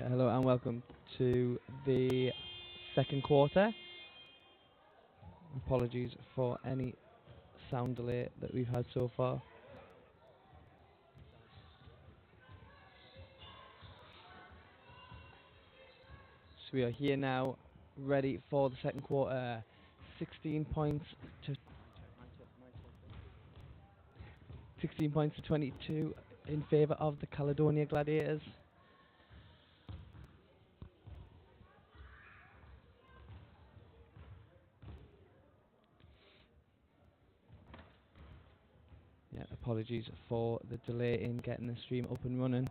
Yeah, hello and welcome to the second quarter. Apologies for any sound delay that we've had so far. So we are here now, ready for the second quarter. 16 points to 22 in favour of the Caledonia Gladiators. Yeah, apologies for the delay in getting the stream up and running.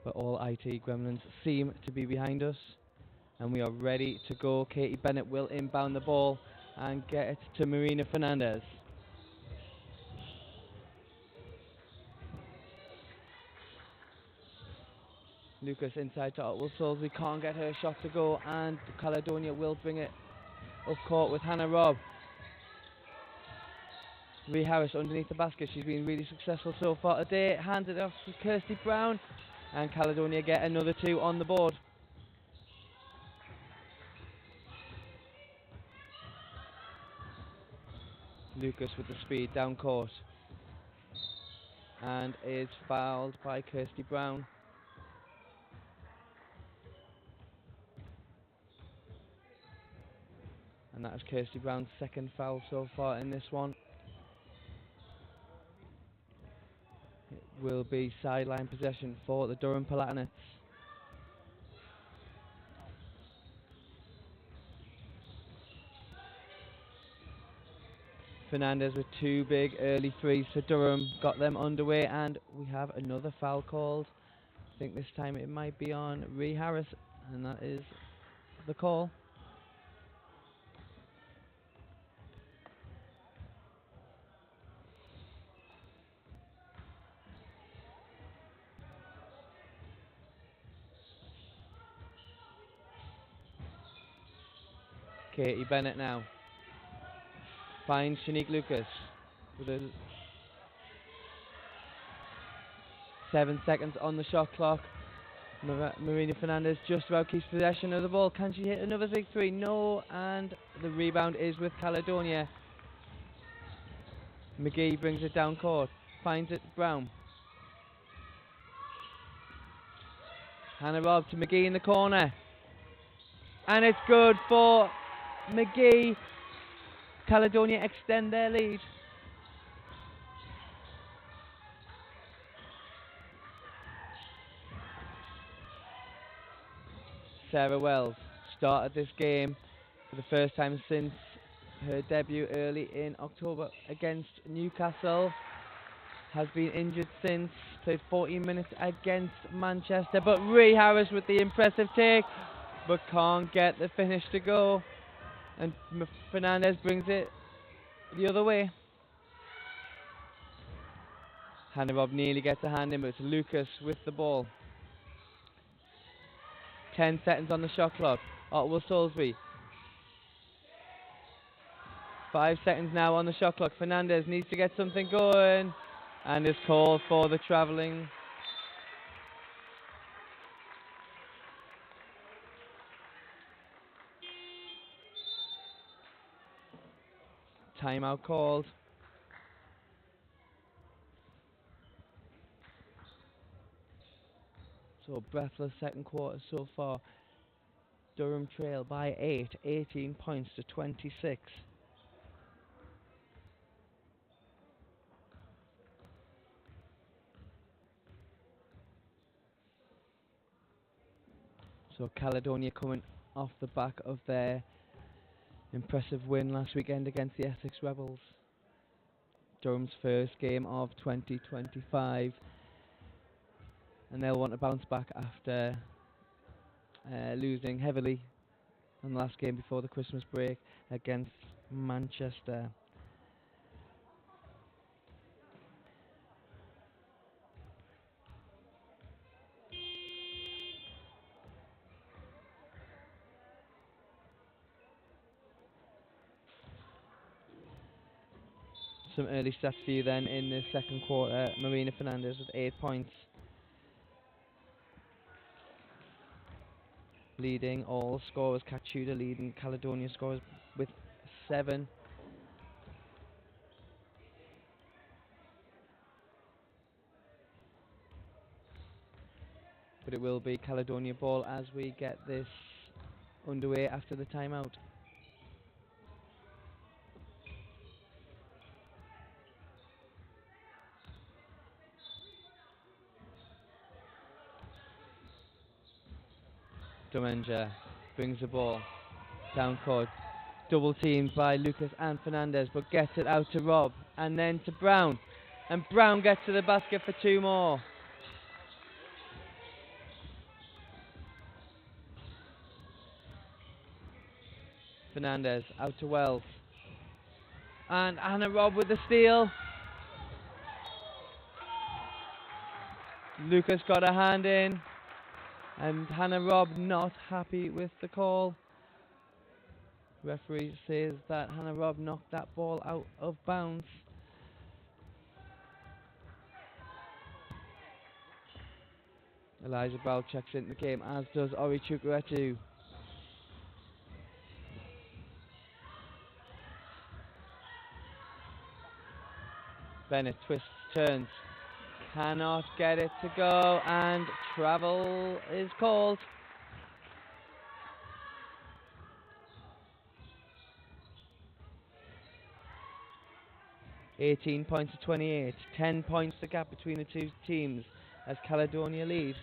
But all IT gremlins seem to be behind us, and we are ready to go. Katie Bennett will inbound the ball and get it to Marina Fernandez. Lucas inside to Otwell Salisbury, can't get her shot to go, and Caledonia will bring it up court with Hannah Robb. Rhea Harris underneath the basket, she's been really successful so far today. Hands it off to Kirsty Brown, and Caledonia get another two on the board. Lucas with the speed down court, and is fouled by Kirsty Brown. And that is Kirsty Brown's second foul so far in this one. It will be sideline possession for the Durham Palatinates. Fernandez with two big early threes for Durham, got them underway, and we have another foul called. I think this time it might be on Rhea Harris, and that is the call. Katie Bennett now finds Shanique Lucas with 7 seconds on the shot clock. Marina Fernandez just about keeps possession of the ball. Can she hit another big three? No, and the rebound is with Caledonia. McGee brings it down court, finds it Brown. Hannah Robb to McGee in the corner, and it's good for McGee. Caledonia extend their lead. Sarah Wells started this game for the first time since her debut early in October against Newcastle. Has been injured since, played 14 minutes against Manchester, but Rhea Harris with the impressive take, but can't get the finish to go, and Fernandez brings it the other way. Hannah Robb nearly gets a hand in, but it's Lucas with the ball. 10 seconds on the shot clock. Otwell Salisbury. 5 seconds now on the shot clock. Fernandez needs to get something going, and is called for the travelling. Timeout called. So breathless second quarter so far. Durham trail by 8, 18 points to 26. So Caledonia coming off the back of their impressive win last weekend against the Essex Rebels. Durham's first game of 2025. And they'll want to bounce back after losing heavily in the last game before the Christmas break against Manchester. Some early stats for you then in the second quarter. Marina Fernandez with 8 points. leading all scorers. Kachuda leading Caledonia scorers with 7. But it will be Caledonia ball as we get this underway after the timeout. Domenja brings the ball down court, double teamed by Lucas and Fernandez, but gets it out to Rob and then to Brown, and Brown gets to the basket for 2 more. Fernandez out to Wells, and Hannah Robb with the steal. Lucas got a hand in, and Hannah Robb not happy with the call. Referee says that Hannah Robb knocked that ball out of bounds. Eliza Bell checks into the game, as does Ori Chukwuetu. Bennett twists, turns, cannot get it to go, and travel is called. (18 points to 28, 10 points the gap between the two teams as Caledonia lead.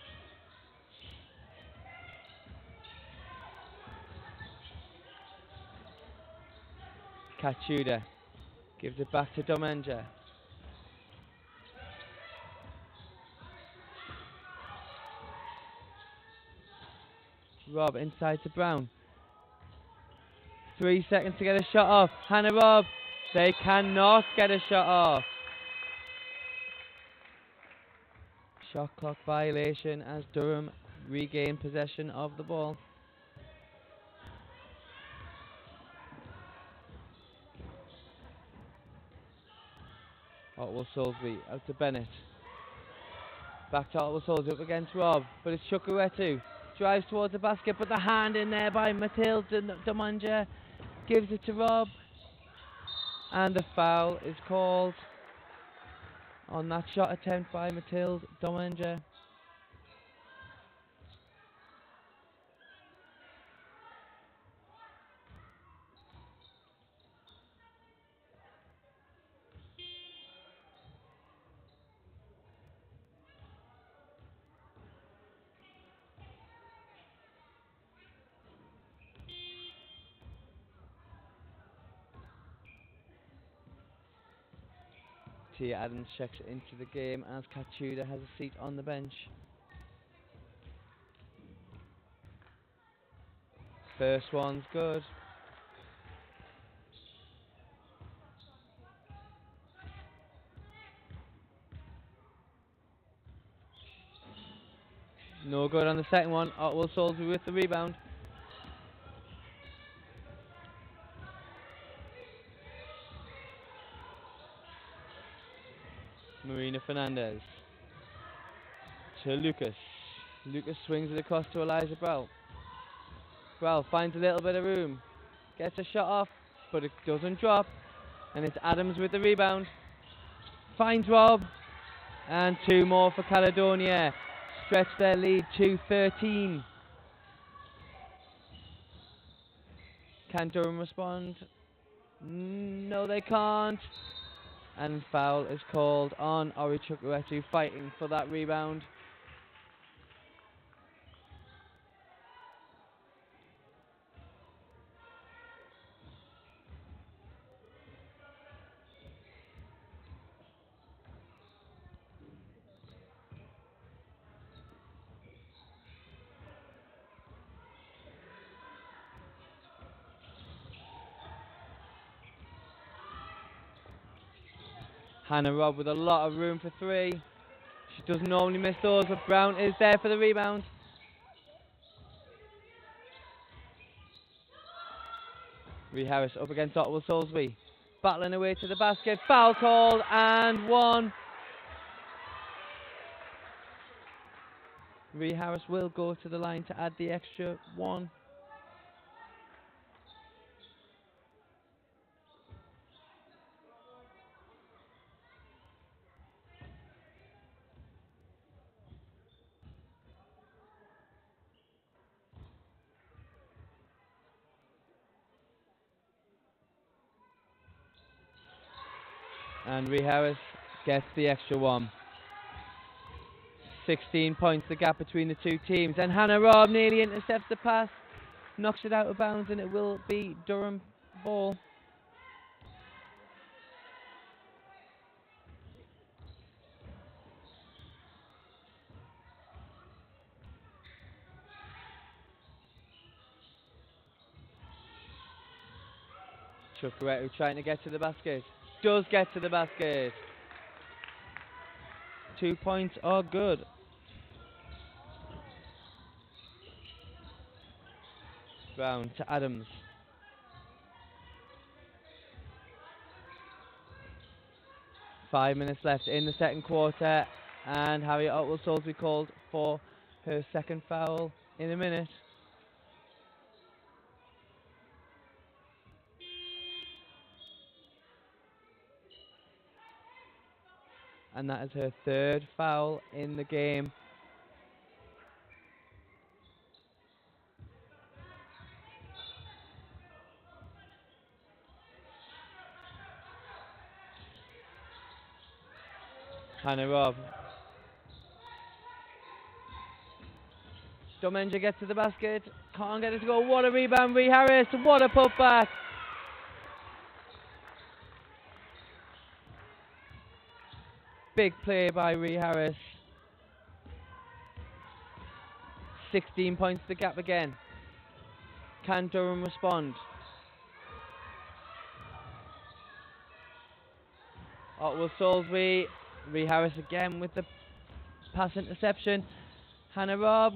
Kachuda gives it back to Domenja. Robb inside to Brown. 3 seconds to get a shot off. Hannah Robb, they cannot get a shot off. Shot clock violation as Durham regain possession of the ball. Otwell Salisbury out to Bennett. Back to Otwell Salisbury, up against Robb, but it's Chukwuetu. Drives towards the basket, but the hand in there by Mathilde Domenja gives it to Robb, and the foul is called on that shot attempt by Mathilde Domenja. Tia Adams checks into the game as Kachuda has a seat on the bench. First one's good. No good on the second one. Otwell Salisbury with the rebound. Marina Fernandez to Lucas. Lucas swings it across to Eliza Brell. Brell finds a little bit of room, gets a shot off, but it doesn't drop, and it's Adams with the rebound. Finds Robb, and 2 more for Caledonia. Stretch their lead to 13. Can Durham respond? No, they can't. And foul is called on Ori Chukwuetu, fighting for that rebound. Hannah Robb with a lot of room for 3. She doesn't normally miss those, but Brown is there for the rebound. Ree Harris up against Otwell Salisbury. Battling away to the basket. Foul called and 1. Rhea Harris will go to the line to add the extra one. And Rhea Harris gets the extra one. 16 points the gap between the two teams, and Hannah Robb nearly intercepts the pass, knocks it out of bounds, and it will be Durham ball. Chukwuetu trying to get to the basket, does get to the basket. 2 points are good. Brown to Adams. Five minutes left in the second quarter, and Harriet Otwell-Souls will be called for her second foul in a minute. And that is her third foul in the game. Hannah Robb. Domenja gets to the basket, can't get it to go. What a rebound, Rhea Harris, what a putback. Big play by Rhea Harris. 16 points the gap again. Can Durham respond? Otwell-Souls, Rhea Harris again with the pass interception. Hannah Robb.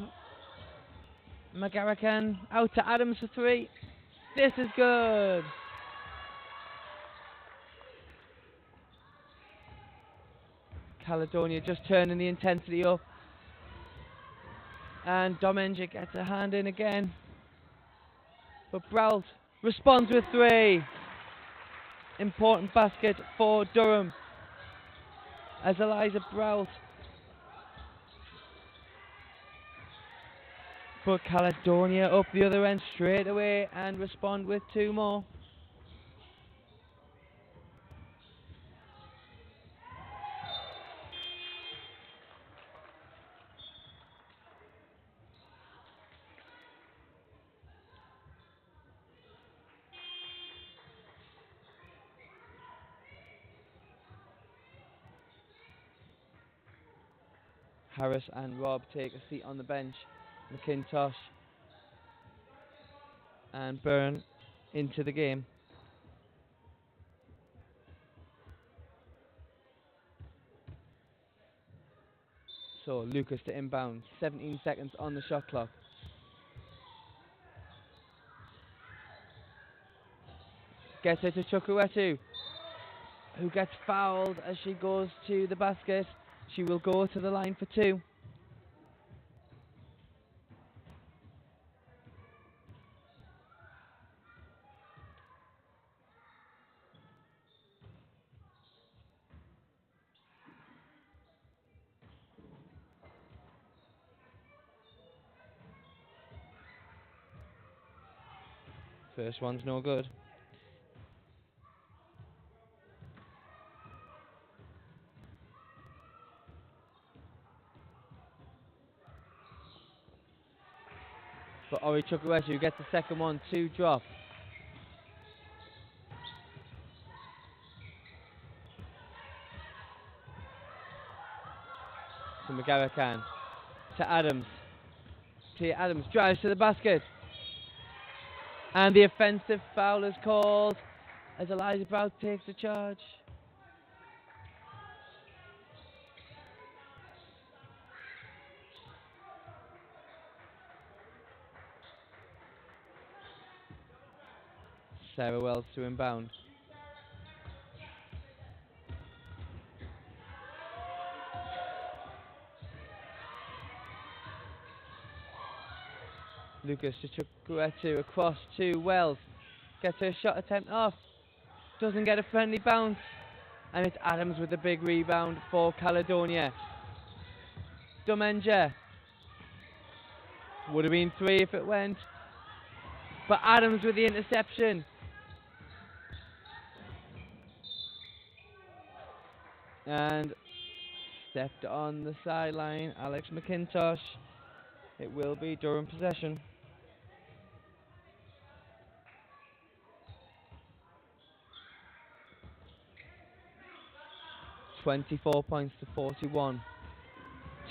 McGarrican out to Adams for three. This is good. Caledonia just turning the intensity up. And Domenja gets a hand in again. But Brault responds with three. Important basket for Durham, as Eliza Brault put Caledonia up the other end straight away and respond with two more. Harris and Robb take a seat on the bench. McIntosh and Byrne into the game. So Lucas to inbound. 17 seconds on the shot clock. Gets it to Chukwuetu, who gets fouled as she goes to the basket. She will go to the line for two. First one's no good. But Ori Chukwuetu gets the second one to drop. To McGarrican. To Adams. Tia Adams drives to the basket. And the offensive foul is called as Eliza Brault takes the charge. Sarah Wells to inbound. Lucas to Chukwuetu across to Wells. Gets her shot attempt off. Doesn't get a friendly bounce. And it's Adams with the big rebound for Caledonia. Domenja. Would have been 3 if it went. But Adams with the interception. And stepped on the sideline, Alex McIntosh. It will be Durham possession. (24 points to 41).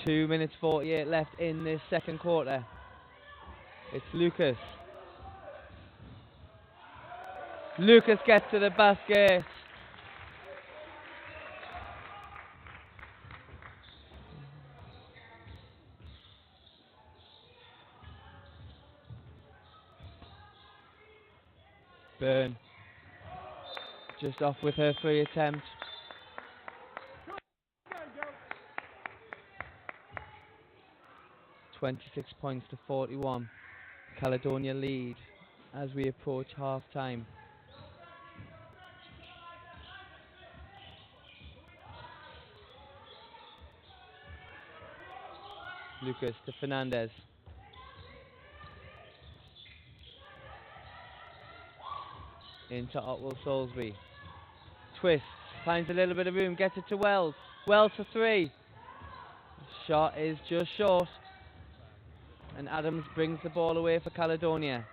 2 minutes 48 left in this second quarter. It's Lucas. Lucas gets to the basket. Byrne. Just off with her free attempt. (26 points to 41). Caledonia lead as we approach half time. Lucas to Fernandez. Into Otwell Salisbury. Twists, finds a little bit of room, gets it to Wells. Wells for 3. Shot is just short. And Adams brings the ball away for Caledonia.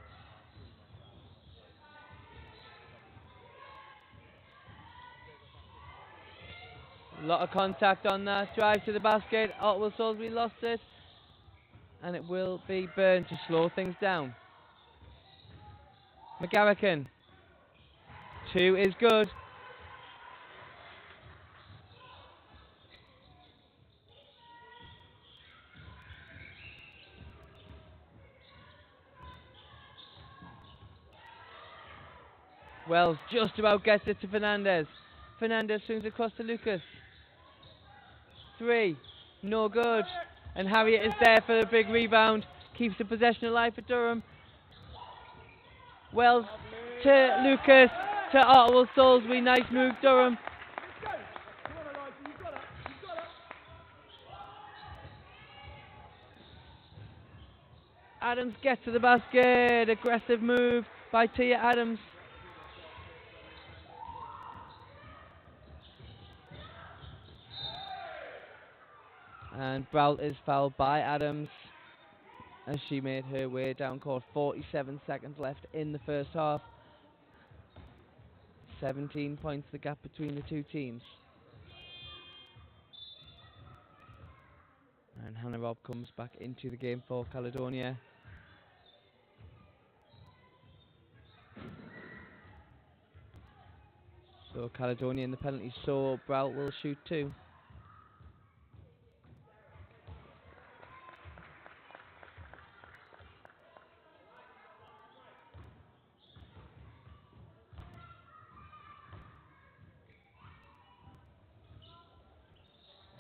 A lot of contact on that. Drive to the basket. Otwell Salisbury lost it. And it will be Byrne to slow things down. McGarrican. 2 is good. Wells just about gets it to Fernandez. Fernandez swings across to Lucas. 3, no good. And Harriet is there for the big rebound. Keeps the possession alive for Durham. Wells to Lucas, to Otwell Salisbury. Nice move, Durham. Adams gets to the basket. Aggressive move by Tia Adams. And Brault is fouled by Adams as she made her way down court. 47 seconds left in the first half. 17 points the gap between the two teams. And Hannah Robb comes back into the game for Caledonia. So Caledonia in the penalty, so Brault will shoot 2.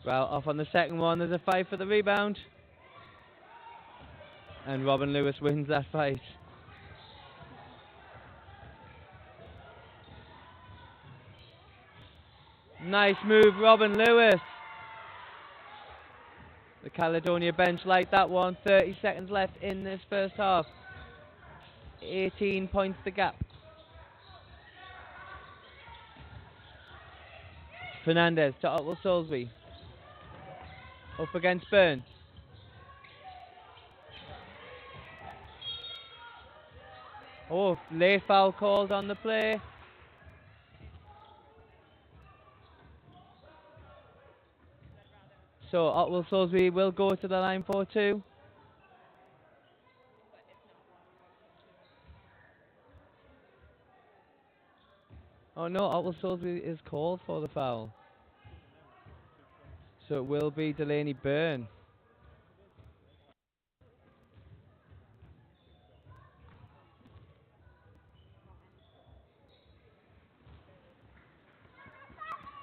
Brault off on the second one. There's a fight for the rebound. And Robin Lewis wins that fight. Nice move, Robin Lewis. The Caledonia bench like that one. 30 seconds left in this first half. 18 points the gap. Fernandez to Otwell Salisbury. Up against Byrne. Oh, late foul called on the play. So Otwell Salisbury will go to the line for 2. Oh no, Otwell Salisbury is called for the foul. So it will be Delaney Byrne.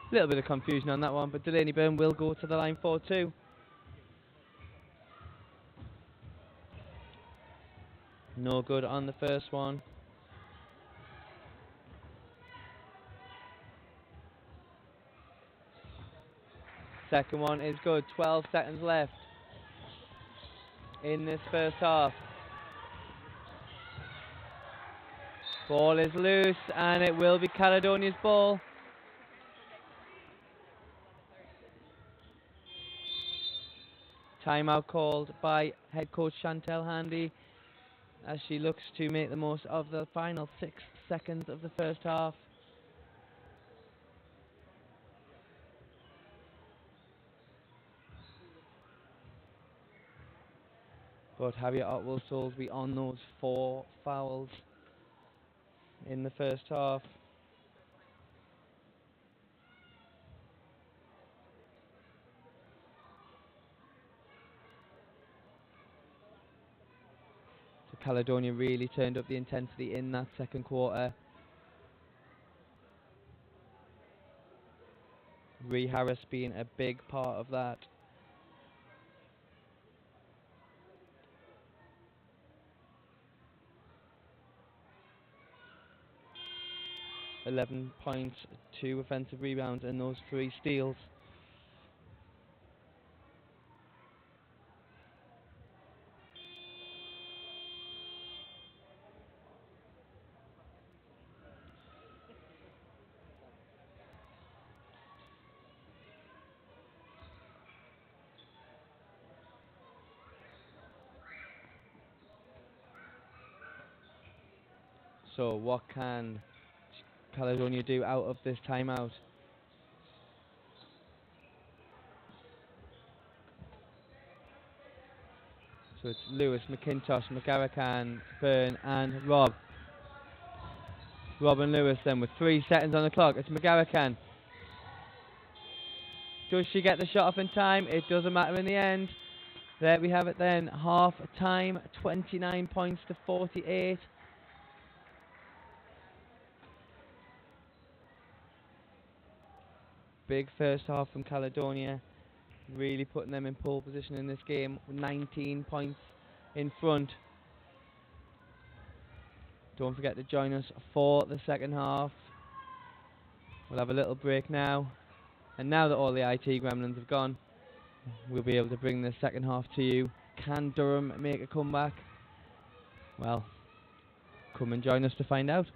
A little bit of confusion on that one, but Delaney Byrne will go to the line for 2. No good on the first one. Second one is good. 12 seconds left in this first half. Ball is loose and it will be Caledonia's ball. Timeout called by head coach Chantel Handy as she looks to make the most of the final 6 seconds of the first half. But Harriet Otwell Soulsby on those 4 fouls in the first half. So Caledonia really turned up the intensity in that second quarter. Ree Harris being a big part of that. .11 points, 2 offensive rebounds and those 3 steals. So what can Caledonia do out of this timeout? So it's Lewis, McIntosh, McGarrican, Byrne and Rob. Rob and Lewis then with 3 seconds on the clock. It's McGarrican. Does she get the shot off in time? It doesn't matter in the end. There we have it then. Half time, 29 points to 48. Big first half from Caledonia. Really putting them in pole position in this game. 19 points in front. Don't forget to join us for the second half. We'll have a little break now. And now that all the IT gremlins have gone, we'll be able to bring the second half to you. Can Durham make a comeback? Well, come and join us to find out.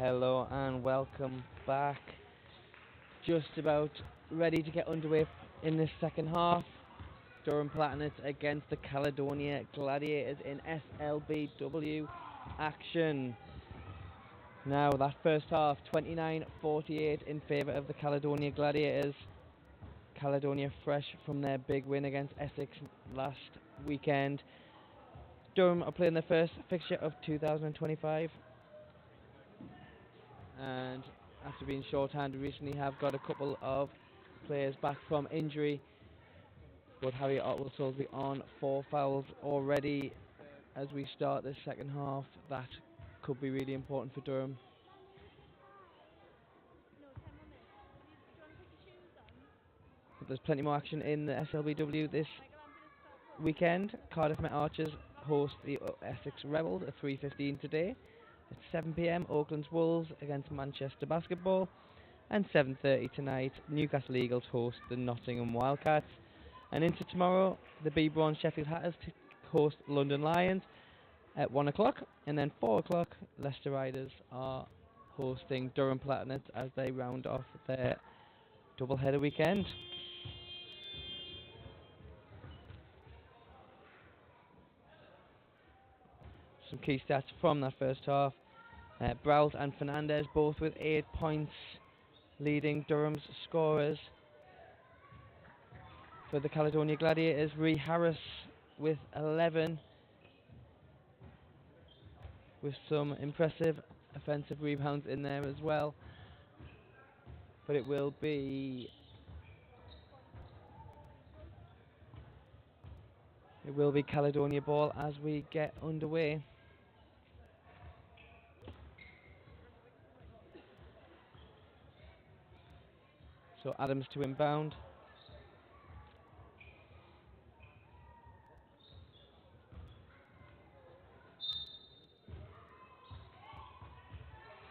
Hello and welcome back. Just about ready to get underway in this second half. Durham Palatinates against the Caledonia Gladiators in SLBW action. Now that first half, 29-48 in favour of the Caledonia Gladiators. Caledonia fresh from their big win against Essex last weekend. Durham are playing their first fixture of 2025. And after being shorthanded recently, have got a couple of players back from injury. But Harry Otwell Salisbury on 4 fouls already as we start the second half. That could be really important for Durham. But there's plenty more action in the SLBW this weekend. Cardiff Met Archers host the Essex Rebels at 3:15 today. At 7 p.m, Auckland's Wolves against Manchester Basketball. And 7:30 tonight, Newcastle Eagles host the Nottingham Wildcats. And into tomorrow, the B-Bronze Sheffield Hatters host London Lions at 1 o'clock. And then 4 o'clock, Leicester Riders are hosting Durham Palatinates as they round off their double-header weekend. Some key stats from that first half. Brault and Fernandez both with 8 points, leading Durham's scorers. For the Caledonia Gladiators, Ree Harris with 11, with some impressive offensive rebounds in there as well. But it will be Caledonia ball as we get underway. So Adams to inbound.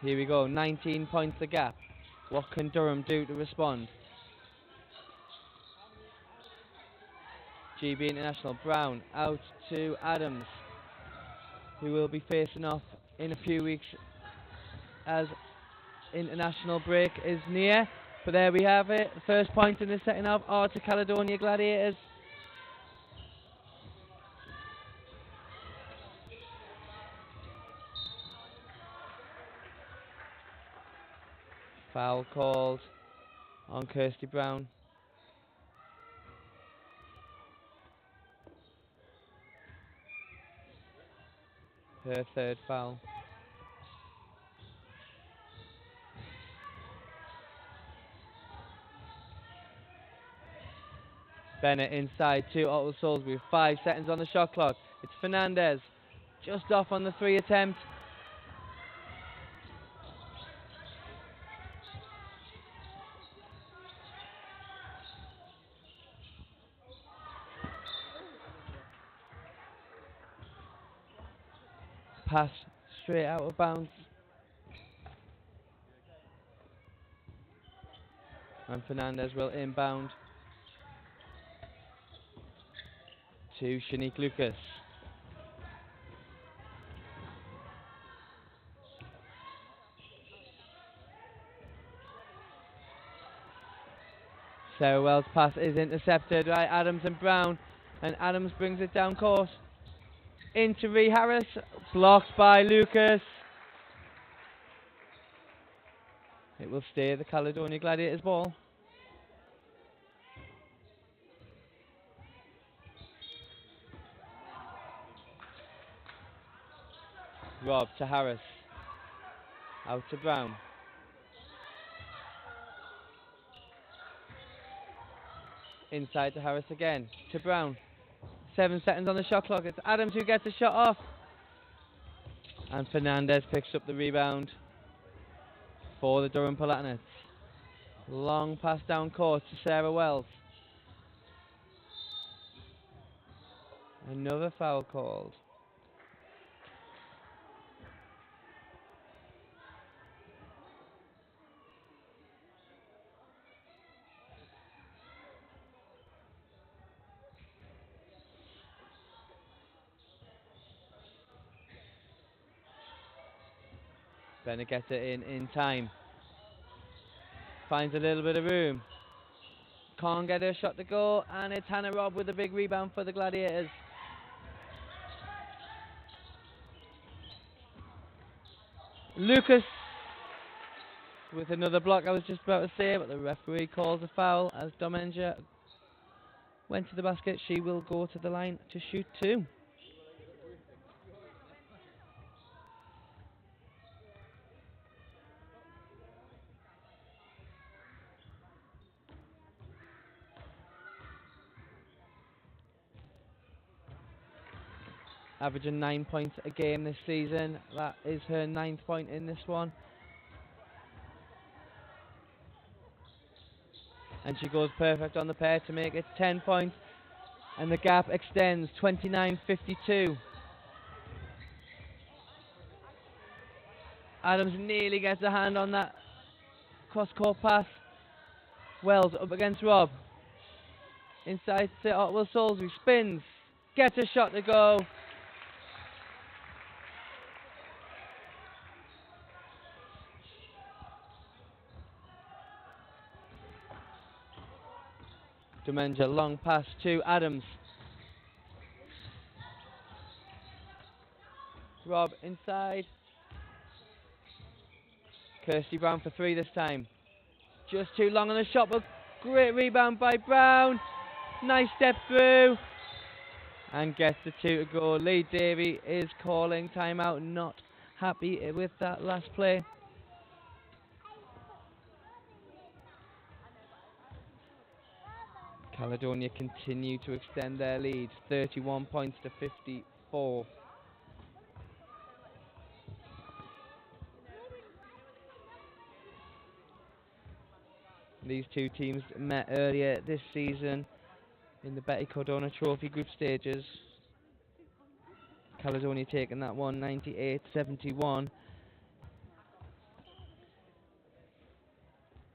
Here we go, 19 points the gap. What can Durham do to respond? GB International, Brown out to Adams, who will be facing off in a few weeks as international break is near. But there we have it, the first point in the second half are to Caledonia Gladiators. Foul called on Kirsty Brown. Her third foul. Bennett inside to Otwell Salisbury, 5 seconds on the shot clock. It's Fernandez, just off on the 3 attempt. Pass straight out of bounds. And Fernandez will inbound to Shanique Lucas. Sarah Wells' pass is intercepted by Adams and Brown, and Adams brings it down court into Ree Harris, blocked by Lucas. It will stay the Caledonia Gladiators ball. Rob to Harris, out to Brown. Inside to Harris again, to Brown. 7 seconds on the shot clock, it's Adams who gets a shot off. And Fernandez picks up the rebound for the Durham Palatinates. Long pass down court to Sarah Wells. Another foul called. Bennett gets it in time. Finds a little bit of room. Can't get her shot to go, and it's Hannah Robb with a big rebound for the Gladiators. Lucas with another block, I was just about to say, but the referee calls a foul as Domenica went to the basket. She will go to the line to shoot 2. Averaging 9 points a game this season. That is her 9th point in this one. And she goes perfect on the pair to make it 10 points. And the gap extends, 29-52. Adams nearly gets a hand on that cross-court pass. Wells up against Robb. Inside to Otwell Salisbury, spins, gets a shot to go. Domenica, long pass to Adams. Robb inside. Kirsty Brown for 3 this time. Just too long on the shot, but great rebound by Brown. Nice step through. And gets the 2 to go. Lee Davey is calling timeout. Not happy with that last play. Caledonia continue to extend their lead, 31 points to 54. These two teams met earlier this season in the Betty Cordona Trophy group stages. Caledonia taking that one 98-71.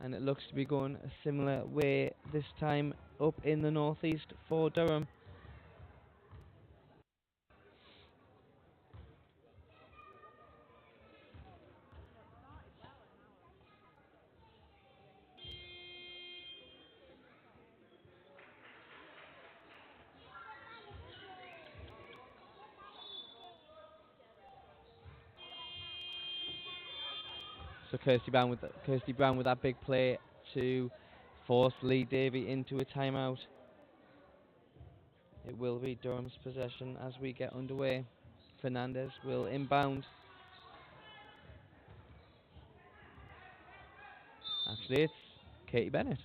And it looks to be going a similar way this time up in the northeast for Durham. So Kirsty Brown with that big play to force Lee Davey into a timeout. It will be Durham's possession as we get underway. Fernandez will inbound. Actually, it's Katie Bennett.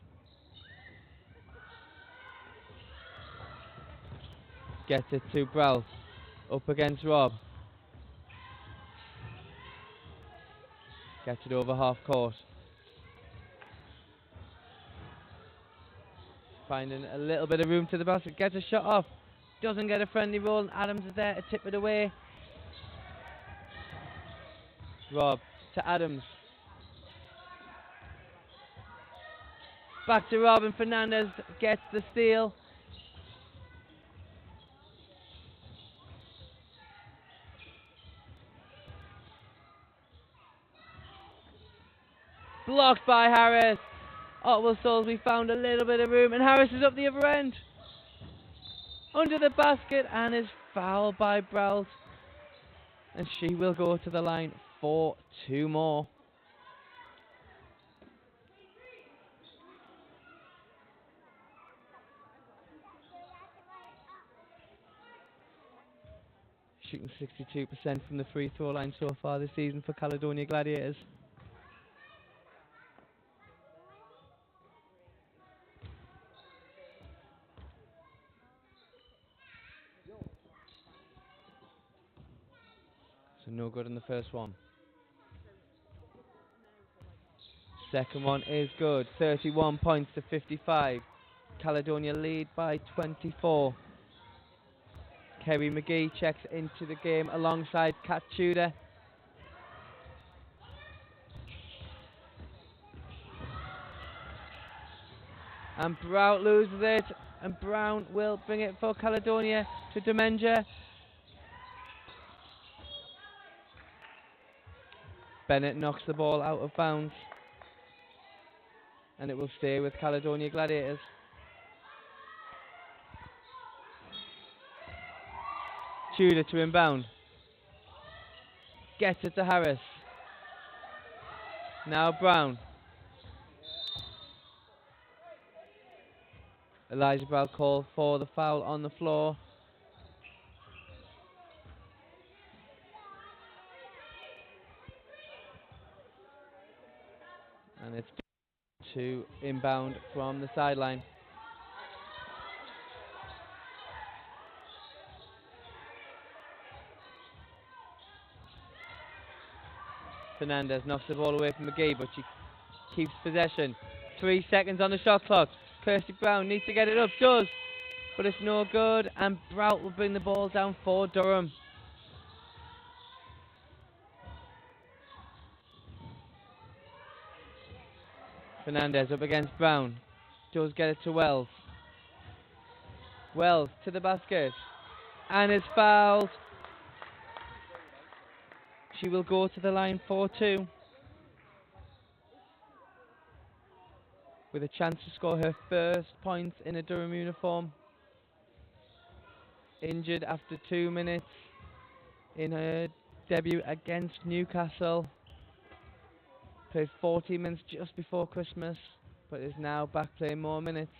Gets it to Browse. Up against Robb. Gets it over half court. Finding a little bit of room to the basket. Gets a shot off. Doesn't get a friendly roll. And Adams is there to tip it away. Robb to Adams. Back to Robb, and Fernandez gets the steal. Blocked by Harris. Otwell Salisbury found a little bit of room, and Harris is up the other end. Under the basket, and is fouled by Browse. And she will go to the line for 2 more. Shooting 62% from the free throw line so far this season for Caledonia Gladiators. So no good in the first one. Second one is good. 31 points to 55. Caledonia lead by 24. Kerry McGee checks into the game alongside Kat Tudor. And Brown loses it, and Brown will bring it for Caledonia to Domenica. Bennett knocks the ball out of bounds, and it will stay with Caledonia Gladiators. Tudor to inbound. Gets it to Harris. Now Brown. Elijah Brown called for the foul on the floor. And it's to inbound from the sideline. Fernandez knocks the ball away from McGee, but she keeps possession. 3 seconds on the shot clock. Kirsty Brown needs to get it up, does, but it's no good, and Brout will bring the ball down for Durham. Fernandez up against Brown. Does get it to Wells. Wells to the basket, and is fouled. She will go to the line for 2, with a chance to score her first points in a Durham uniform. Injured after 2 minutes in her debut against Newcastle. Played 40 minutes just before Christmas, but is now back playing more minutes.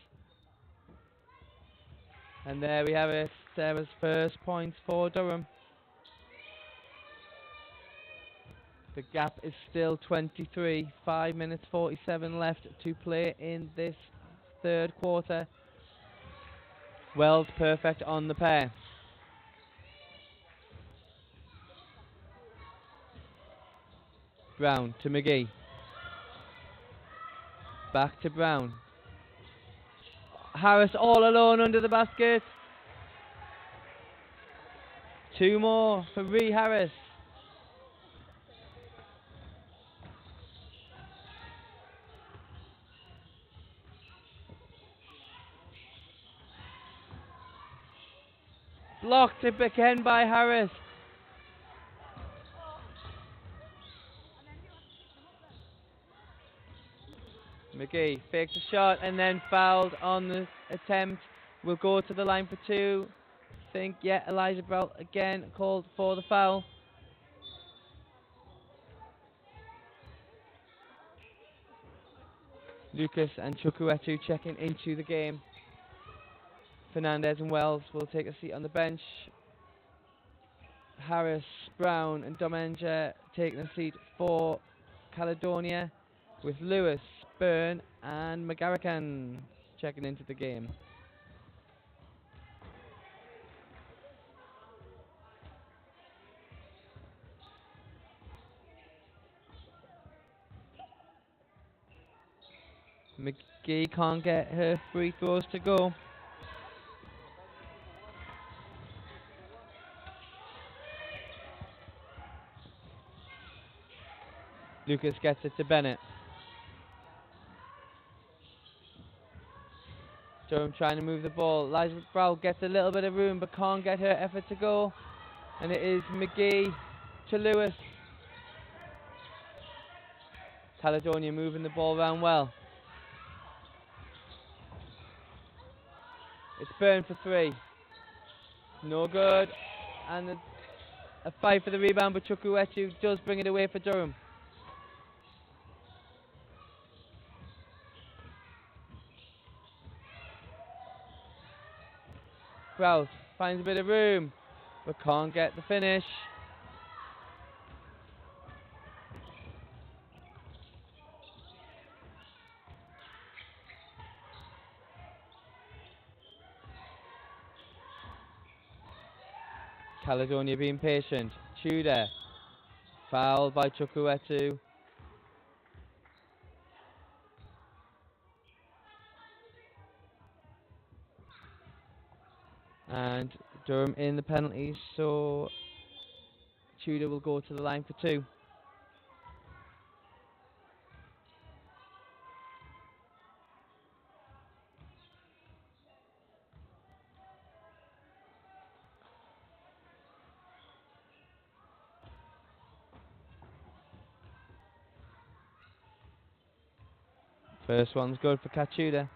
And there we have it, Sarah's first points for Durham. The gap is still 23, 5 minutes 47 left to play in this third quarter. Wells perfect on the pair. Brown to McGee. Back to Brown. Harris all alone under the basket. 2 more for Ree Harris. Blocked it again by Harris. McGee fakes a shot and then fouled on the attempt. Will go to the line for 2. Yeah, Elijah Brout again called for the foul. Lucas and Chukwuetu checking into the game. Fernandez and Wells will take a seat on the bench. Harris, Brown and Domenger taking a seat for Caledonia, with Lewis, Byrne and McGarrican checking into the game. McGee can't get her free throws to go. Lucas gets it to Bennett. Durham trying to move the ball. Liza Brow gets a little bit of room but can't get her effort to go. And it is McGee to Lewis. Caledonia moving the ball around well. It's Byrne for 3. No good. And a fight for the rebound, but Chukwuetu does bring it away for Durham. Browse finds a bit of room, but can't get the finish. Caledonia being patient. Tudor. Fouled by Chukwuetu. And Durham in the penalties, so Tudor will go to the line for 2. First one's good for Kachuda.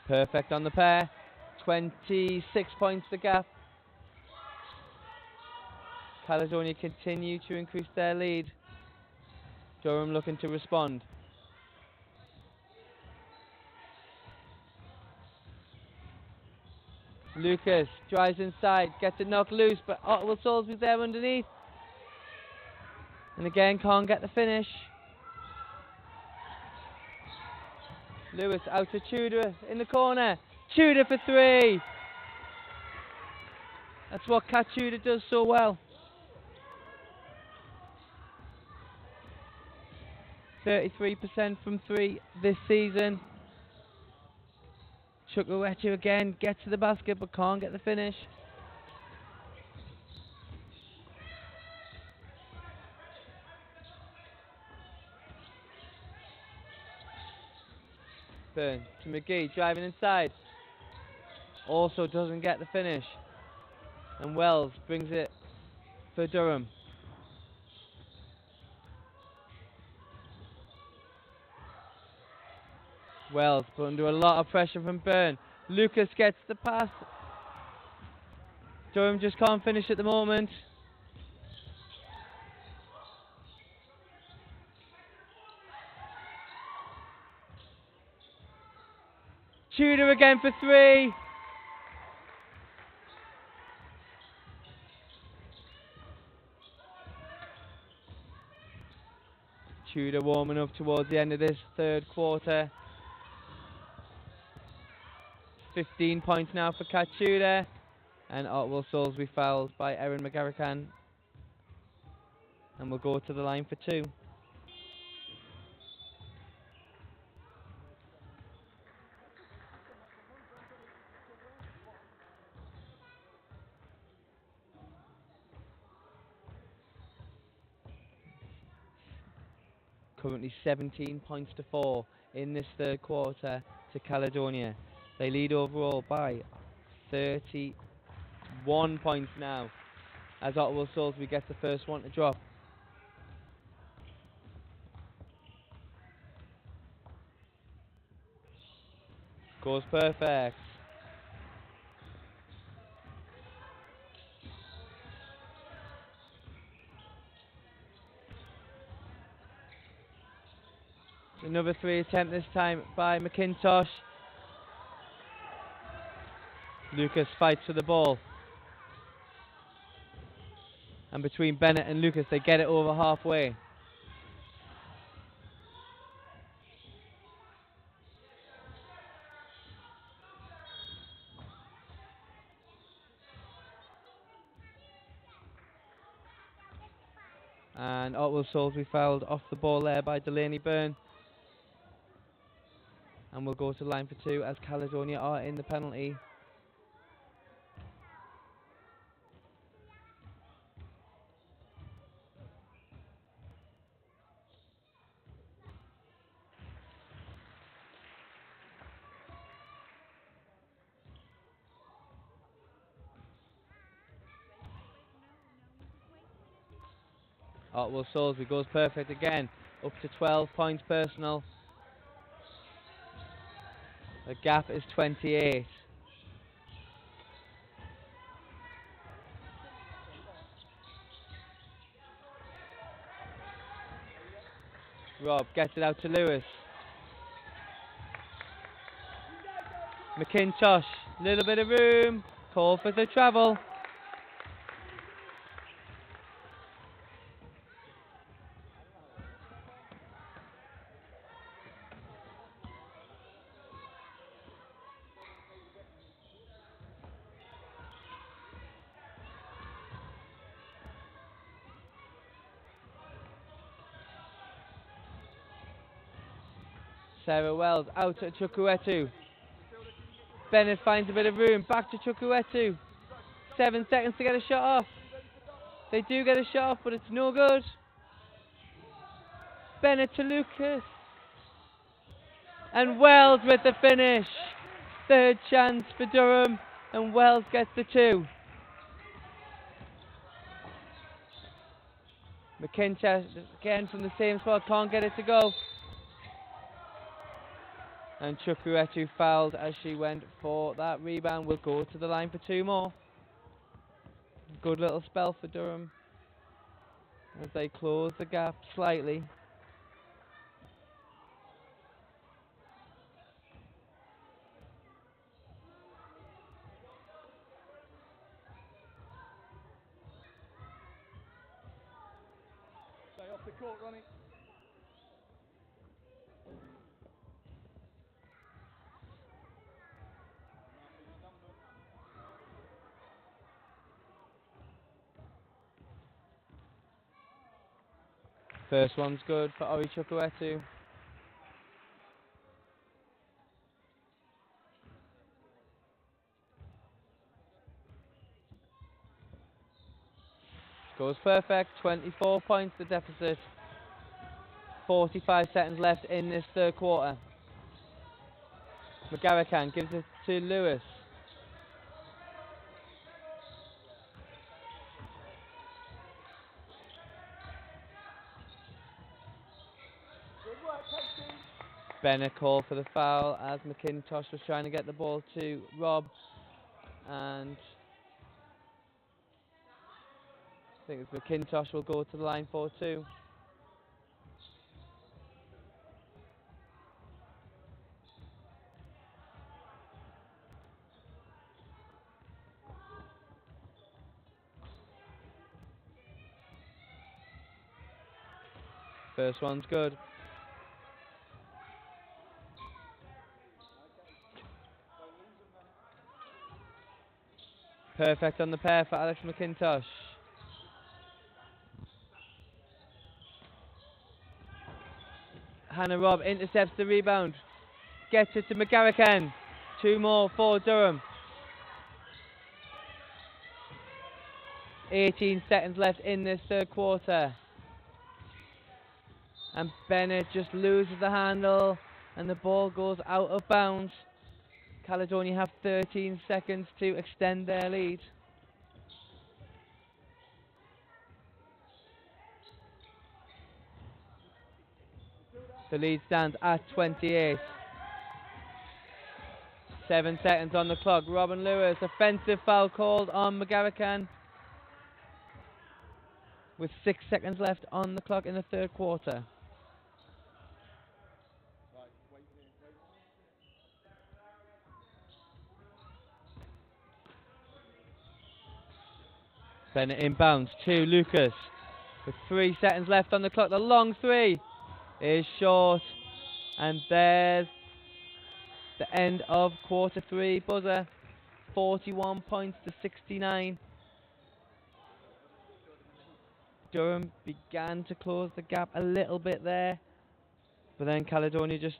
Perfect on the pair. 26 points the gap. Caledonia continue to increase their lead. Durham looking to respond. Lucas drives inside, gets it knocked loose, but Ottawa Salisbury's there underneath. And again, can't get the finish. Lewis out to Tudor in the corner. Tudor for 3. That's what Kat Tudor does so well. 33% from 3 this season. Chukwuetu again gets to the basket but can't get the finish. Burn to McGee, driving inside. Also doesn't get the finish. And Wells brings it for Durham. Wells put under a lot of pressure from Byrne. Lucas gets the pass. Durham just can't finish at the moment. Tudor again for 3. Tudor warming up towards the end of this third quarter. 15 points now for Kat Tudor. And Ottawa Salisbury fouled by Erin McGarrican. And we'll go to the line for 2. Currently 17 points to 4 in this third quarter to Caledonia. They lead overall by 31 points now as Ottawa Salisbury gets the first one to drop. Goes perfect. Another 3 attempt this time by McIntosh. Lucas fights for the ball. And between Bennett and Lucas, they get it over halfway. And Ottawa Salisbury fouled off the ball there by Delaney Byrne. And we'll go to line for 2 as Caledonia are in the penalty. Ottawa Salisbury goes perfect again, up to 12 points personal. The gap is 28. Rob gets it out to Lewis. McIntosh, little bit of room, call for the travel. Sarah Wells out to Chukwuetu. Bennett finds a bit of room, back to Chukwuetu. 7 seconds to get a shot off. They do get a shot off, but it's no good. Bennett to Lucas. And Wells with the finish. Third chance for Durham, and Wells gets the 2. McIntosh again from the same spot, can't get it to go. And Chukwuetu fouled as she went for that rebound. Will go to the line for 2 more. Good little spell for Durham as they close the gap slightly. Stay off the court, Ronnie. First one's good for Ori Chukwuetu. Scores perfect, 24 points the deficit. 45 seconds left in this third quarter. McGarrican gives it to Lewis. Good work, Casey. Bennett called for the foul as McIntosh was trying to get the ball to Rob, and I think it's McIntosh will go to the line for 2. First one's good. Perfect on the pair for Alex McIntosh. Hannah Robb intercepts the rebound. Gets it to McGarrican. 2 more for Durham. 18 seconds left in this third quarter. And Bennett just loses the handle and the ball goes out of bounds. Caledonia have 13 seconds to extend their lead. The lead stands at 28. 7 seconds on the clock. Robin Lewis, offensive foul called on McGarrican. With 6 seconds left on the clock in the third quarter. Bennett inbounds to Lucas. With 3 seconds left on the clock. The long 3 is short. And there's the end of quarter 3 buzzer. 41 points to 69. Durham began to close the gap a little bit there, but then Caledonia just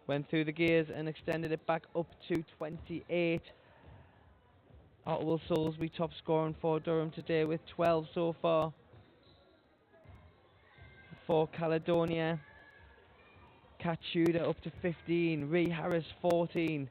went through the gears and extended it back up to 28. Ottawa Soulsby top scoring for Durham today with 12 so far. For Caledonia, Kat Tudor up to 15, Ree Harris 14.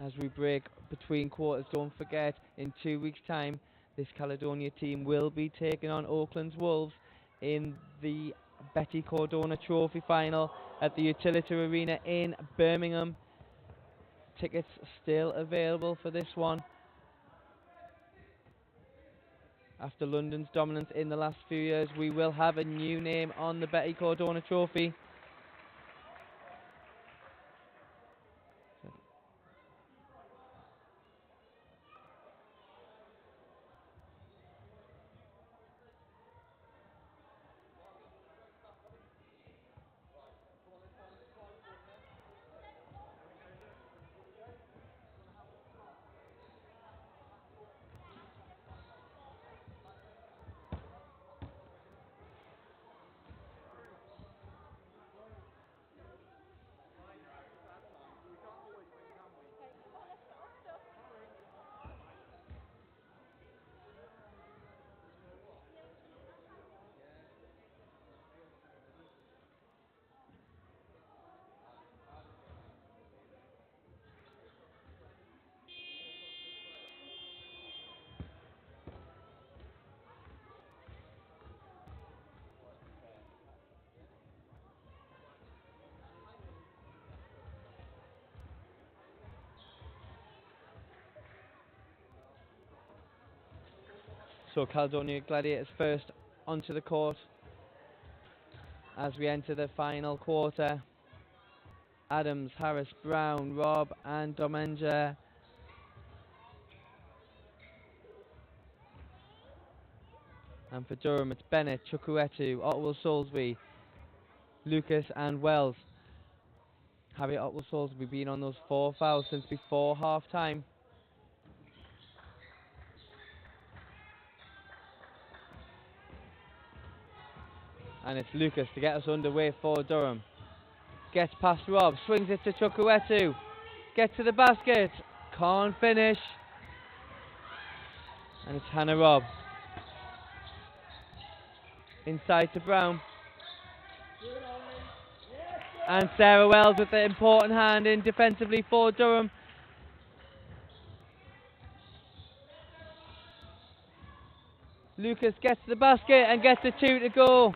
As we break between quarters, don't forget, in 2 weeks' time, this Caledonia team will be taking on Oakland's Wolves in the Betty Cordona Trophy Final at the Utility Arena in Birmingham. Tickets still available for this one. After London's dominance in the last few years, we will have a new name on the Betty Cordona Trophy. So Caledonia Gladiators first onto the court as we enter the final quarter. Adams, Harris, Brown, Robb and Domenger. And for Durham it's Bennett, Chukwuetu, Otwell Soulsby, Lucas and Wells. Harry Otwell Soulsby been on those 4 fouls since before half time. And it's Lucas to get us underway for Durham. Gets past Robb, swings it to Chukwuetu. Gets to the basket, can't finish. And it's Hannah Robb. Inside to Brown. And Sarah Wells with the important hand in defensively for Durham. Lucas gets to the basket and gets a 2 to go.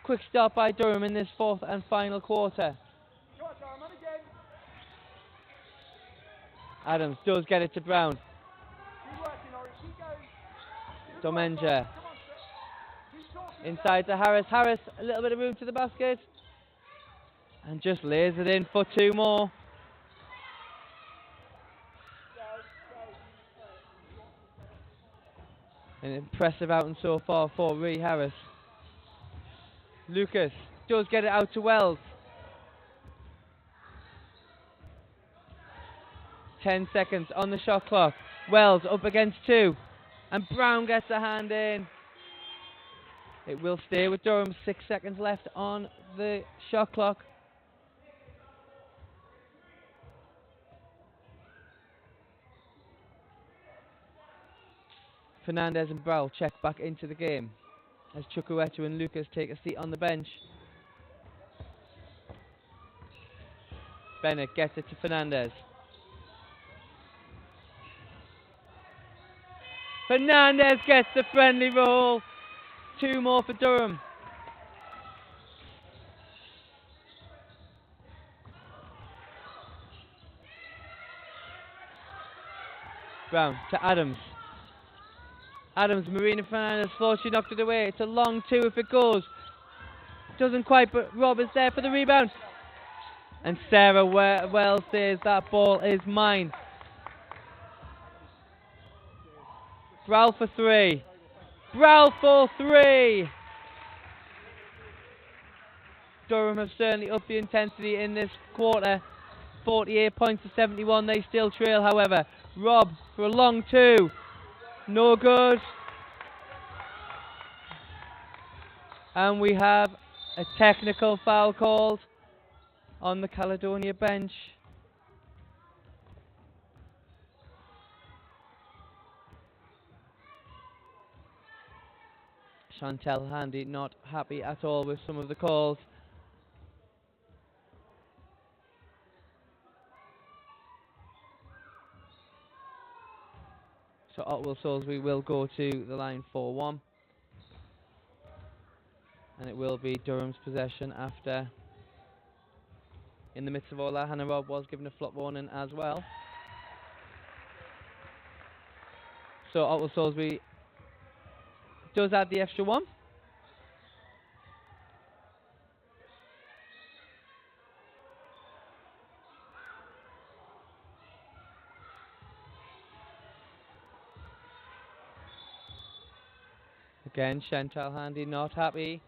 Quick start by Durham in this 4th and final quarter. Adams does get it to Brown. Domenger. Inside to Harris. Harris, a little bit of room to the basket. And just lays it in for 2 more. An impressive outing so far for Ree Harris. Lucas does get it out to Wells. 10 seconds on the shot clock. Wells up against 2. And Brown gets a hand in. It will stay with Durham. 6 seconds left on the shot clock. Fernandez and Brow check back into the game as Chukwuetu and Lucas take a seat on the bench. Bennett gets it to Fernandez. Fernandez gets the friendly roll. 2 more for Durham. Brown to Adams. Adams, Marina Fernandez thought she knocked it away. It's a long 2 if it goes. Doesn't quite, but Robb is there for the rebound. And Sarah Wells says that ball is mine. Brow for 3. Brow for 3. Durham have certainly upped the intensity in this quarter. 48 points to 71. They still trail, however. Robb for a long 2. No good. And we have a technical foul called on the Caledonia bench. Chantel Handy not happy at all with some of the calls. So Otwell Soulsby will go to the line for 1. And it will be Durham's possession after. In the midst of all that, Hannah Robb was given a flop warning as well. So Otwell Soulsby does add the extra 1. Again, Chantal Handy not happy.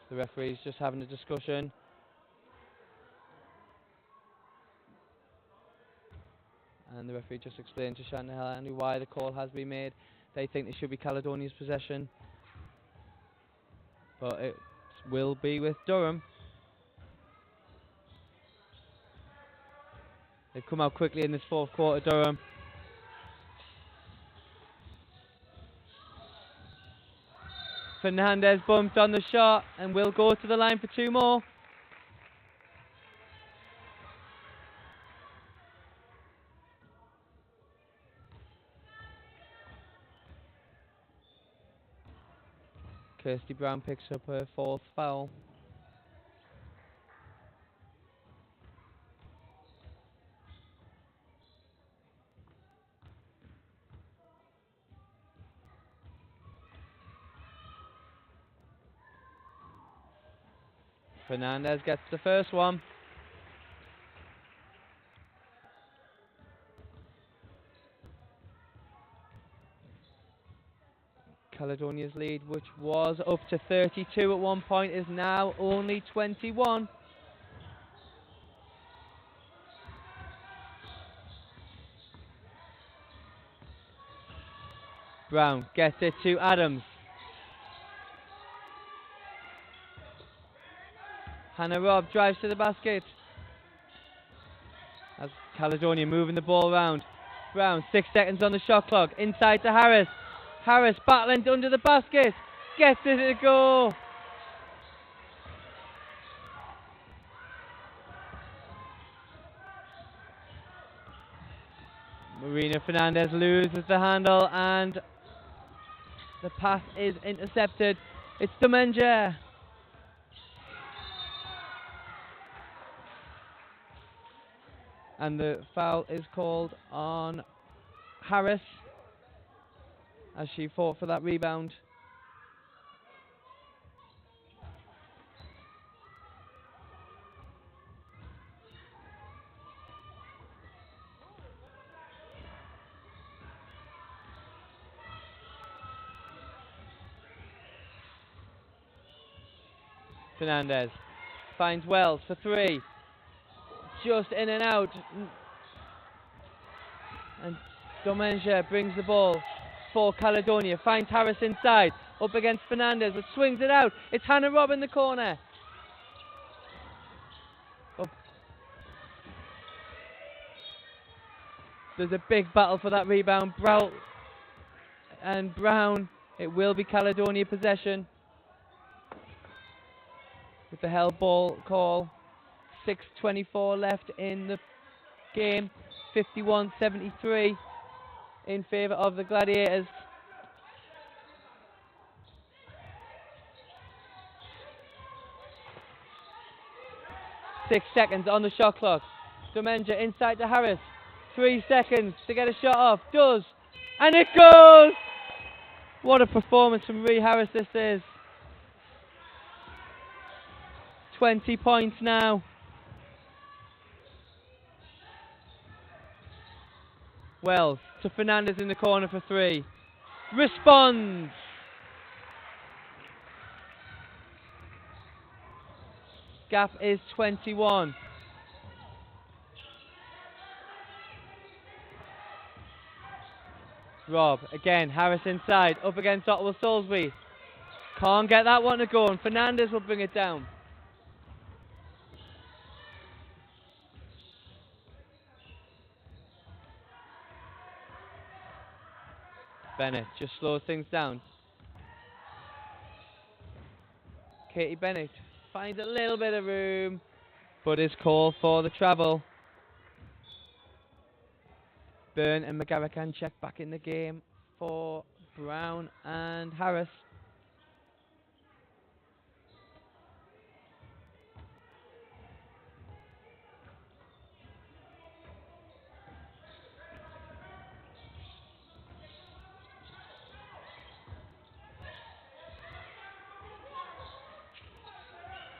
The referee's just having a discussion. And the referee just explained to Chantal Handy why the call has been made. They think it should be Caledonia's possession, but it will be with Durham. They've come out quickly in this 4th quarter, Durham. Fernandez bumped on the shot and will go to the line for 2 more. Kirsty Brown picks up her 4th foul. Fernandez gets the first one. Caledonia's lead, which was up to 32 at one point, is now only 21. Brown gets it to Adams. Hannah Robb drives to the basket. As Caledonia moving the ball around. Brown, 6 seconds on the shot clock. Inside to Harris. Harris battling under the basket. Gets it to go. Marina Fernandez loses the handle and the pass is intercepted. It's Domenger. And the foul is called on Harris as she fought for that rebound. Fernandez finds Wells for 3. Just in and out. And Domenger brings the ball for Caledonia. Finds Harris inside. Up against Fernandez, but swings it out. It's Hannah Robb in the corner. Oh. There's a big battle for that rebound. Brown. It will be Caledonia possession. With the held ball call. 6:24 left in the game. 51-73 in favour of the Gladiators. Six seconds on the shot clock. Domenger inside to Harris. 3 seconds to get a shot off. Does. And it goes! What a performance from Rhea Harris this is. 20 points now. Wells to Fernandez in the corner for 3. Responds! Gap is 21. Robb, again, Harris inside, up against Ottawa Salisbury. Can't get that one to go, and Fernandez will bring it down. Bennett just slows things down. Katie Bennett finds a little bit of room, but is called for the travel. Byrne and McGarrican check back in the game for Brown and Harris.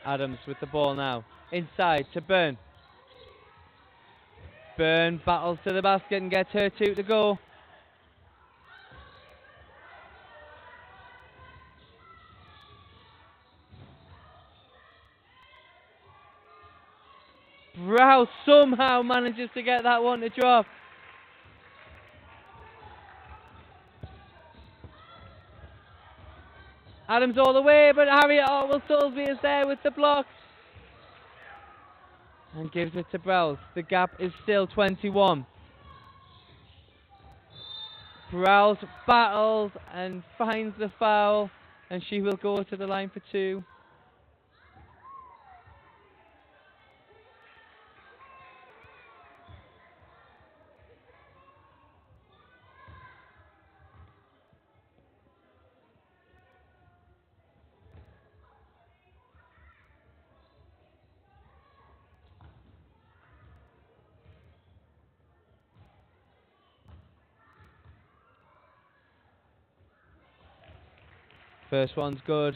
Adams with the ball now. Inside to Byrne. Byrne battles to the basket and gets her 2 to go. Brow somehow manages to get that one to drop. Adams all the way, but Harriet Otwell Salisbury is there with the block. And gives it to Browse. The gap is still 21. Browse battles and finds the foul, and she will go to the line for 2. First one's good.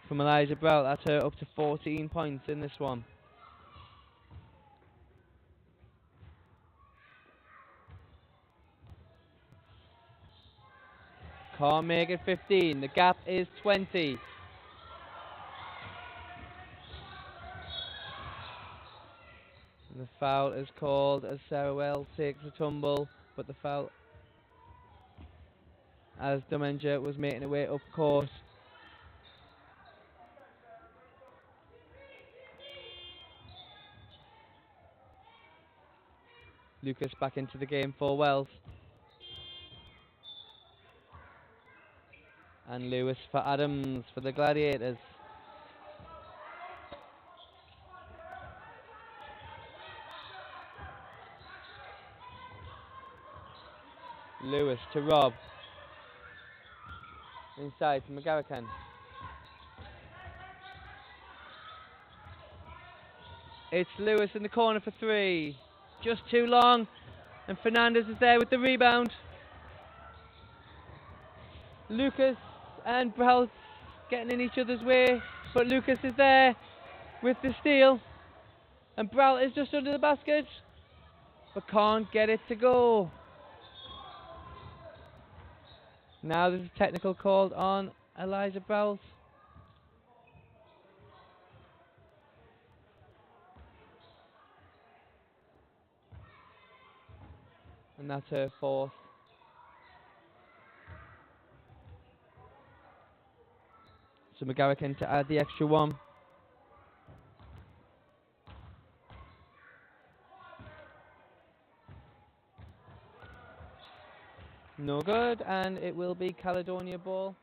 from Elijah Brown. That's her up to 14 points in this one. Can't make it 15. The gap is 20. And the foul is called as Sarah Wells takes a tumble, but the foul as Dementia was making her way up court. Lucas back into the game for Wells. And Lewis for Adams for the Gladiators. Lewis to Rob. Inside to McGarrican. It's Lewis in the corner for three. Just too long. And Fernandez is there with the rebound. Lucas and Browse getting in each other's way. But Lucas is there with the steal. And Brow is just under the basket. But can't get it to go. Now there's a technical called on Elijah Browse. And that's her fourth. So McGarrican to add the extra one. No good, and it will be Caledonia ball.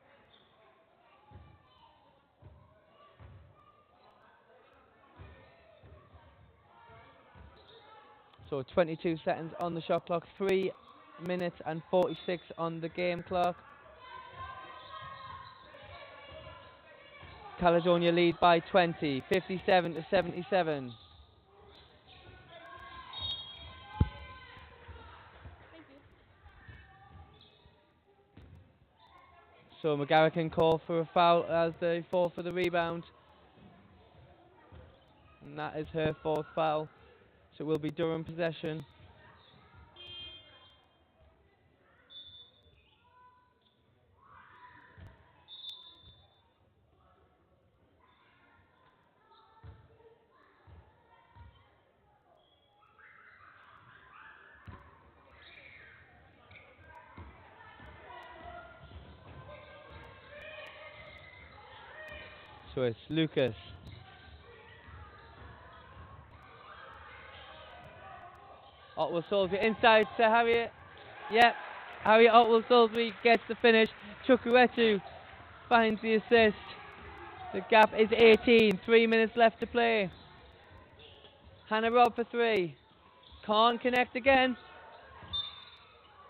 So 22 seconds on the shot clock, 3 minutes and 46 on the game clock. Caledonia lead by 20, 57 to 77. So McGarrican call for a foul as they fall for the rebound. And that is her fourth foul. So it will be Durham possession. So it's Lucas. Otwell Salisbury inside to Harriet. Yep, Harriet Otwell Salisbury gets the finish. Chukwuetu finds the assist. The gap is 18, 3 minutes left to play. Hannah Robb for three. Can't connect again.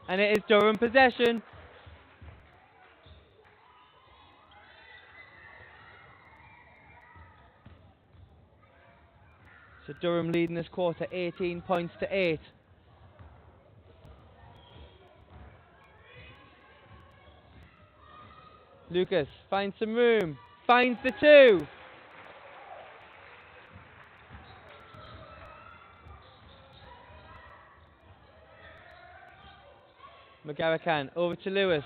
And it is Durham possession. So Durham leading this quarter 18 points to 8. Lucas finds some room. Finds the two. McGarrican over to Lewis.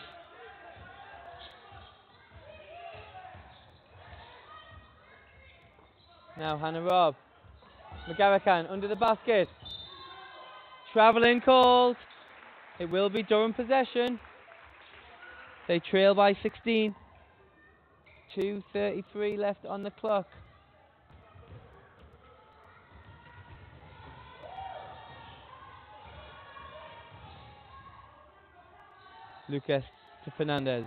Now Hannah Robb. McGarrican under the basket. Travelling called. It will be Durham possession. They trail by 16. 2:33 left on the clock. Lucas to Fernandez.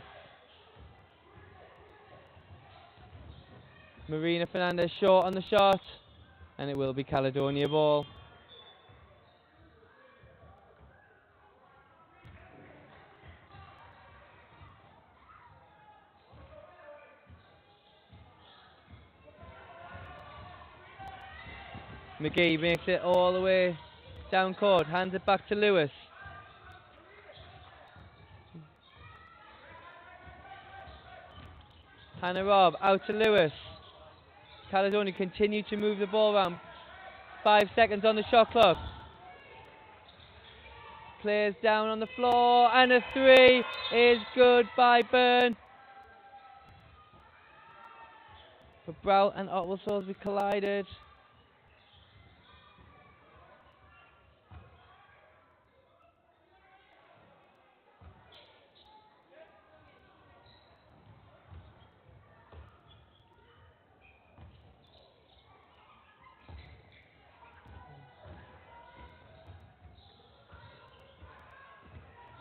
Marina Fernandez short on the shot. And it will be Caledonia ball. McGee makes it all the way down court, hands it back to Lewis. Hannah Robb out to Lewis. Caledonia continue to move the ball around. 5 seconds on the shot clock. Players down on the floor, and a 3 is good by Byrne. But Brout and Otwell Salisbury collided.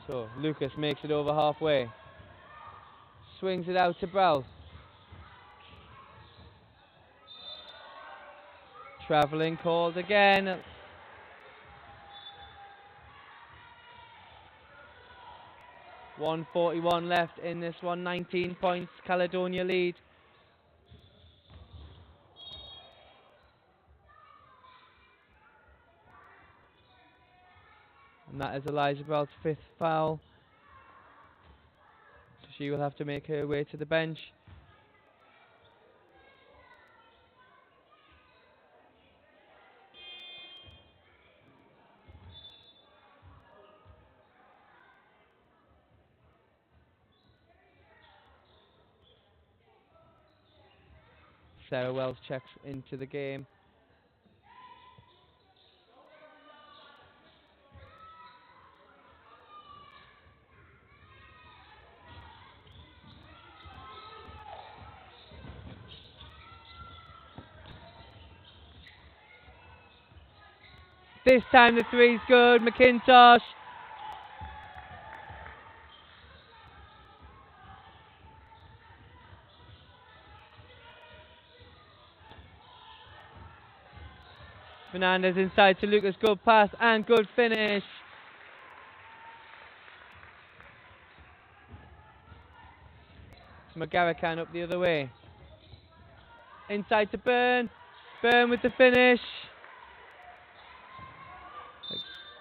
So Lucas makes it over halfway. Swings it out to Brout. Travelling called again. .141 left in this one. 19 points. Caledonia lead. And that is Eliza Brout's 5th foul. So she will have to make her way to the bench. Sarah Wells checks into the game. This time the 3's good. McIntosh. Fernandez inside to Lucas. Good pass and good finish. McGarrican up the other way. Inside to Byrne. Byrne with the finish.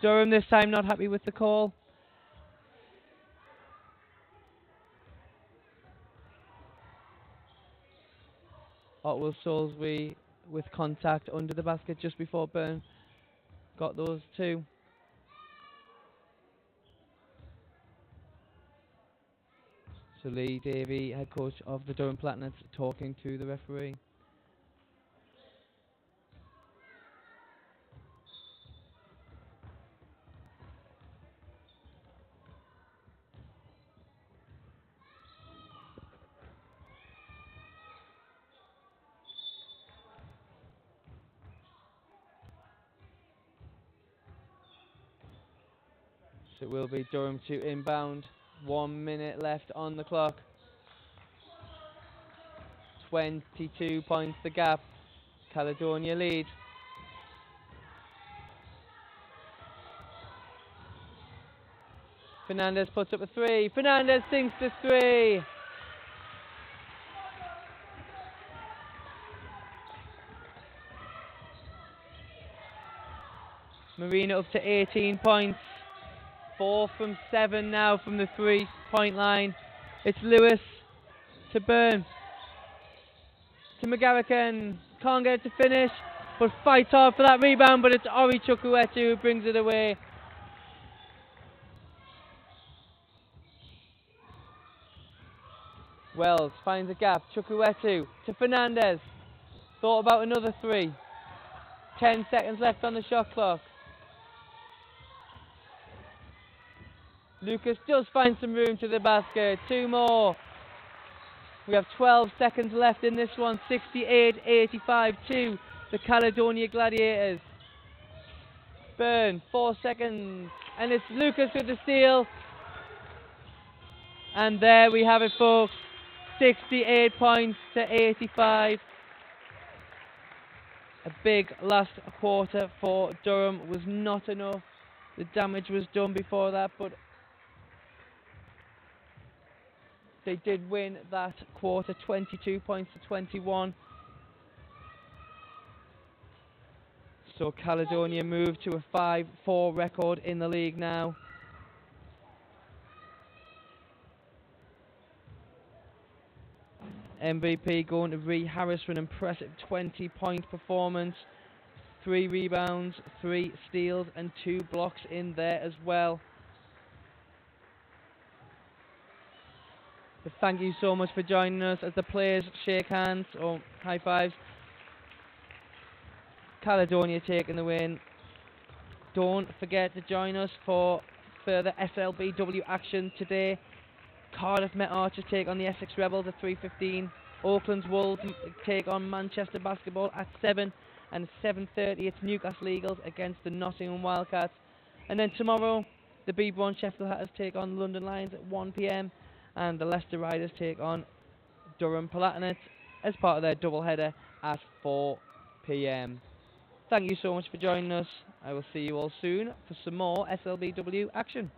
Durham this time not happy with the call. Otwell Salisbury with contact under the basket just before Byrne got those two. So Lee Davey, head coach of the Durham Palatinates, talking to the referee. So it will be Durham to inbound. 1 minute left on the clock. 22 points the gap. Caledonia lead. Fernandez puts up a 3. Fernandez sinks the 3. Marina up to 18 points. 4 from 7 now from the 3-point line. It's Lewis to Byrne. To McGarrican. Can't get it to finish, but fights hard for that rebound, but it's Ori Chukwuetu who brings it away. Wells finds a gap. Chukwuetu to Fernandez. Thought about another 3. 10 seconds left on the shot clock. Lucas does find some room to the basket. 2 more. We have 12 seconds left in this one. 68-85 to the Caledonia Gladiators. Byrne, 4 seconds. And it's Lucas with the steal. And there we have it, folks. 68 points to 85. A big last quarter for Durham was not enough. The damage was done before that, but they did win that quarter, 22 points to 21. So Caledonia moved to a 5-4 record in the league now. MVP going to Ree Harris for an impressive 20-point performance. 3 rebounds, 3 steals and 2 blocks in there as well. But thank you so much for joining us as the players shake hands or high fives. Caledonia taking the win. Don't forget to join us for further SLBW action today. Cardiff Met Archers take on the Essex Rebels at 3:15. Auckland's Wolves take on Manchester Basketball at 7. And at 7:30 it's Newcastle Eagles against the Nottingham Wildcats. And then tomorrow the B1 Sheffield Hatters take on London Lions at 1 PM. And the Leicester Riders take on Durham Palatinates as part of their doubleheader at 4 PM. Thank you so much for joining us. I will see you all soon for some more SLBW action.